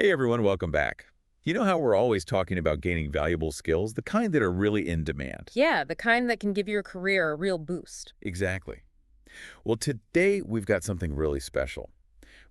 Hey everyone, welcome back. You know how we're always talking about gaining valuable skills, the kind that are really in demand? Yeah, the kind that can give your career a real boost. Exactly. Well, today we've got something really special.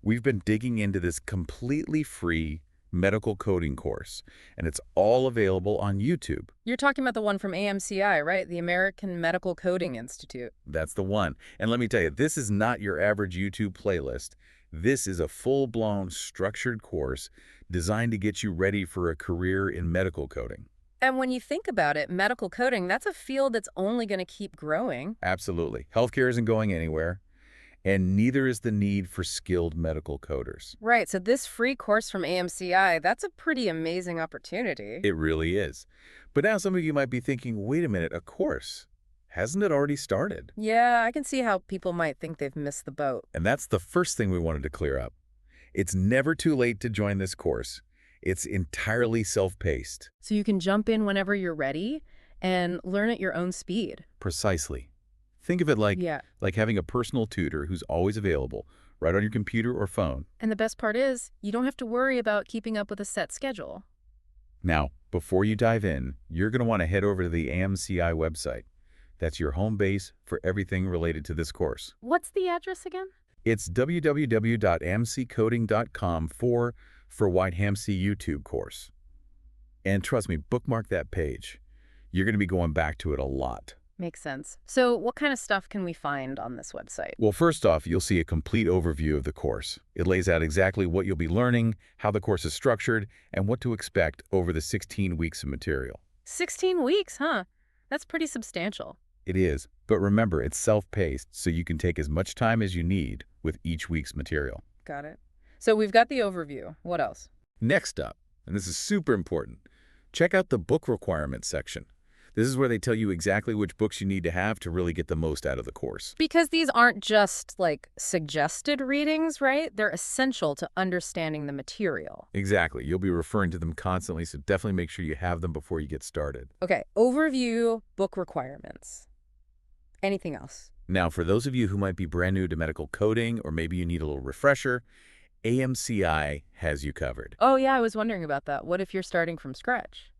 We've been digging into this completely free medical coding course, and it's all available on YouTube. You're talking about the one from AMCI, right? The American Medical Coding Institute. That's the one. And let me tell you, this is not your average YouTube playlist. This is a full-blown structured course designed to get you ready for a career in medical coding. And when you think about it, medical coding, that's a field that's only going to keep growing. Absolutely. Healthcare isn't going anywhere, and neither is the need for skilled medical coders. Right, so this free course from AMCI, that's a pretty amazing opportunity. It really is. But now some of you might be thinking, wait a minute, a course? Hasn't it already started? Yeah, I can see how people might think they've missed the boat. And that's the first thing we wanted to clear up. It's never too late to join this course. It's entirely self-paced. So you can jump in whenever you're ready and learn at your own speed. Precisely. Think of it like, Yeah. like having a personal tutor who's always available, right on your computer or phone. And the best part is, you don't have to worry about keeping up with a set schedule. Now, before you dive in, you're going to want to head over to the AMCI website. That's your home base for everything related to this course. What's the address again? It's www.amccoding.com for White AMCI YouTube course. And trust me, bookmark that page. You're going to be going back to it a lot. Makes sense. So what kind of stuff can we find on this website? Well, first off, you'll see a complete overview of the course. It lays out exactly what you'll be learning, how the course is structured, and what to expect over the 16 weeks of material. 16 weeks, huh? That's pretty substantial. It is, but remember, it's self-paced, so you can take as much time as you need with each week's material. Got it. So we've got the overview. What else? Next up, and this is super important, check out the book requirements section. This is where they tell you exactly which books you need to have to really get the most out of the course. Because these aren't just, like, suggested readings, right? They're essential to understanding the material. Exactly. You'll be referring to them constantly, so definitely make sure you have them before you get started. Okay, overview, book requirements. Anything else? Now, for those of you who might be brand new to medical coding, or maybe you need a little refresher, AMCI has you covered. Oh, yeah, I was wondering about that. What if you're starting from scratch?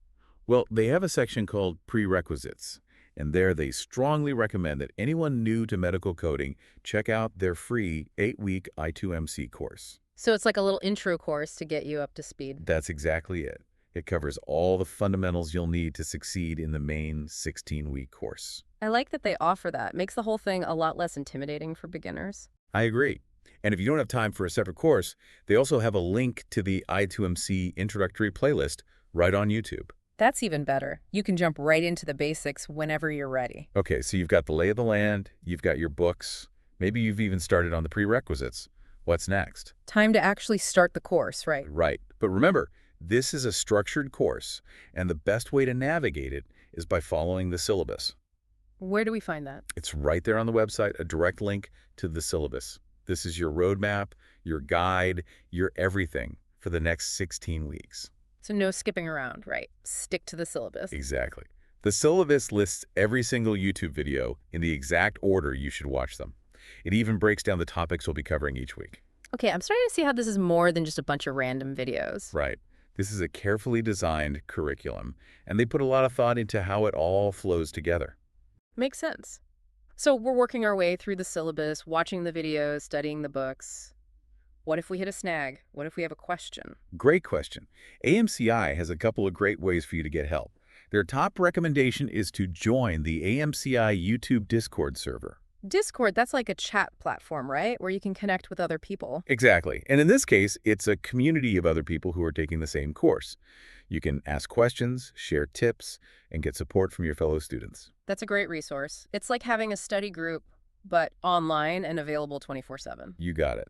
Well, they have a section called Prerequisites, and there they strongly recommend that anyone new to medical coding check out their free 8-week I2MC course. So it's like a little intro course to get you up to speed. That's exactly it. It covers all the fundamentals you'll need to succeed in the main 16-week course. I like that they offer that. Makes the whole thing a lot less intimidating for beginners. I agree. And if you don't have time for a separate course, they also have a link to the I2MC introductory playlist right on YouTube. That's even better. You can jump right into the basics whenever you're ready. Okay, so you've got the lay of the land, you've got your books, maybe you've even started on the prerequisites. What's next? Time to actually start the course, right? Right. But remember, this is a structured course, and the best way to navigate it is by following the syllabus. Where do we find that? It's right there on the website, a direct link to the syllabus. This is your roadmap, your guide, your everything for the next 16 weeks. So no skipping around, right? Stick to the syllabus. Exactly. The syllabus lists every single YouTube video in the exact order you should watch them. It even breaks down the topics we'll be covering each week. Okay, I'm starting to see how this is more than just a bunch of random videos. Right. This is a carefully designed curriculum, and they put a lot of thought into how it all flows together. Makes sense. So we're working our way through the syllabus, watching the videos, studying the books. What if we hit a snag? What if we have a question? Great question. AMCI has a couple of great ways for you to get help. Their top recommendation is to join the AMCI YouTube Discord server. Discord, that's like a chat platform, right? Where you can connect with other people. Exactly. And in this case, it's a community of other people who are taking the same course. You can ask questions, share tips, and get support from your fellow students. That's a great resource. It's like having a study group, but online and available 24/7. You got it.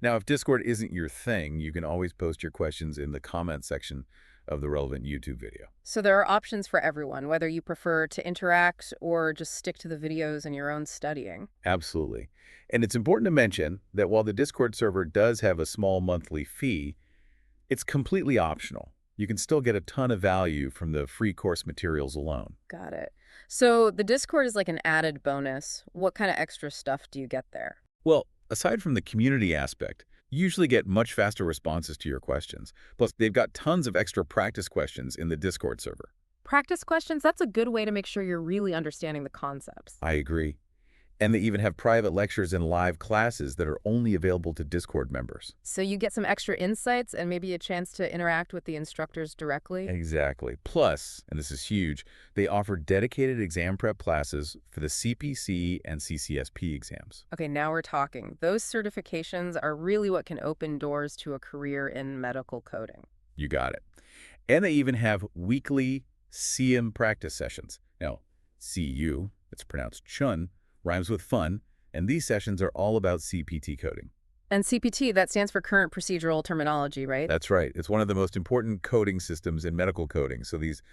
Now, if Discord isn't your thing, you can always post your questions in the comment section of the relevant YouTube video. So there are options for everyone, whether you prefer to interact or just stick to the videos and your own studying. Absolutely. And it's important to mention that while the Discord server does have a small monthly fee, it's completely optional. You can still get a ton of value from the free course materials alone. Got it. So the Discord is like an added bonus. What kind of extra stuff do you get there? Well, aside from the community aspect, You usually get much faster responses to your questions. Plus, they've got tons of extra practice questions in the Discord server. Practice questions, that's a good way to make sure you're really understanding the concepts. I agree. And they even have private lectures and live classes that are only available to Discord members. So you get some extra insights and maybe a chance to interact with the instructors directly. Exactly. Plus, and this is huge, they offer dedicated exam prep classes for the CPC and CCS-P exams. Okay, now we're talking. Those certifications are really what can open doors to a career in medical coding. You got it. And they even have weekly CM practice sessions. Now, CU, it's pronounced chun, rhymes with fun, and these sessions are all about CPT coding. And CPT, that stands for current procedural terminology, right? That's right. It's one of the most important coding systems in medical coding, so these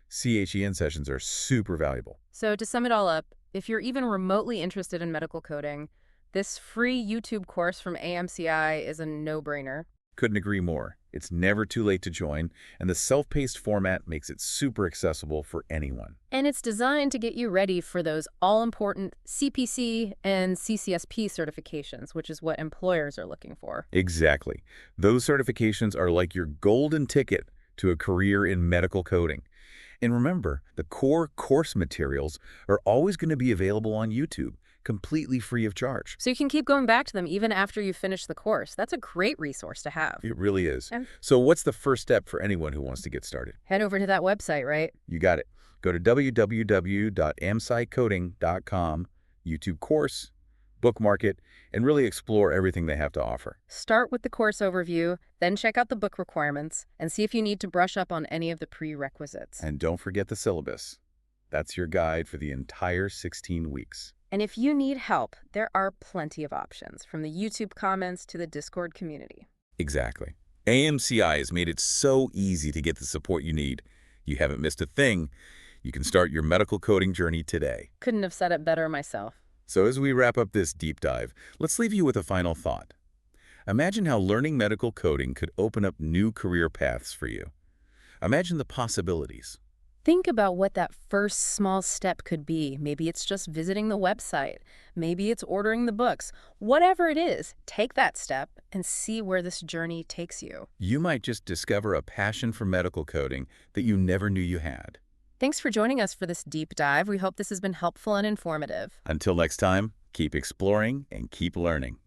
CHEN sessions are super valuable. So to sum it all up, if you're even remotely interested in medical coding, this free YouTube course from AMCI is a no-brainer. Couldn't agree more. It's never too late to join, and the self-paced format makes it super accessible for anyone. And it's designed to get you ready for those all-important CPC and CCS-P certifications, which is what employers are looking for. Exactly. Those certifications are like your golden ticket to a career in medical coding. And remember, the core course materials are always going to be available on YouTube, completely free of charge. So you can keep going back to them even after you finish the course. That's a great resource to have. It really is. And So what's the first step for anyone who wants to get started? head over to that website, right? You got it. Go to www.amsicoding.com, YouTube course, bookmark it, and really explore everything they have to offer. Start with the course overview, then check out the book requirements, and see if you need to brush up on any of the prerequisites. And don't forget the syllabus. That's your guide for the entire 16 weeks. And if you need help, there are plenty of options, from the YouTube comments to the Discord community. Exactly. AMCI has made it so easy to get the support you need. You haven't missed a thing. You can start your medical coding journey today. Couldn't have said it better myself. So as we wrap up this deep dive, let's leave you with a final thought. Imagine how learning medical coding could open up new career paths for you. Imagine the possibilities. Think about what that first small step could be. Maybe it's just visiting the website. Maybe it's ordering the books. Whatever it is, take that step and see where this journey takes you. You might just discover a passion for medical coding that you never knew you had. Thanks for joining us for this deep dive. We hope this has been helpful and informative. Until next time, keep exploring and keep learning.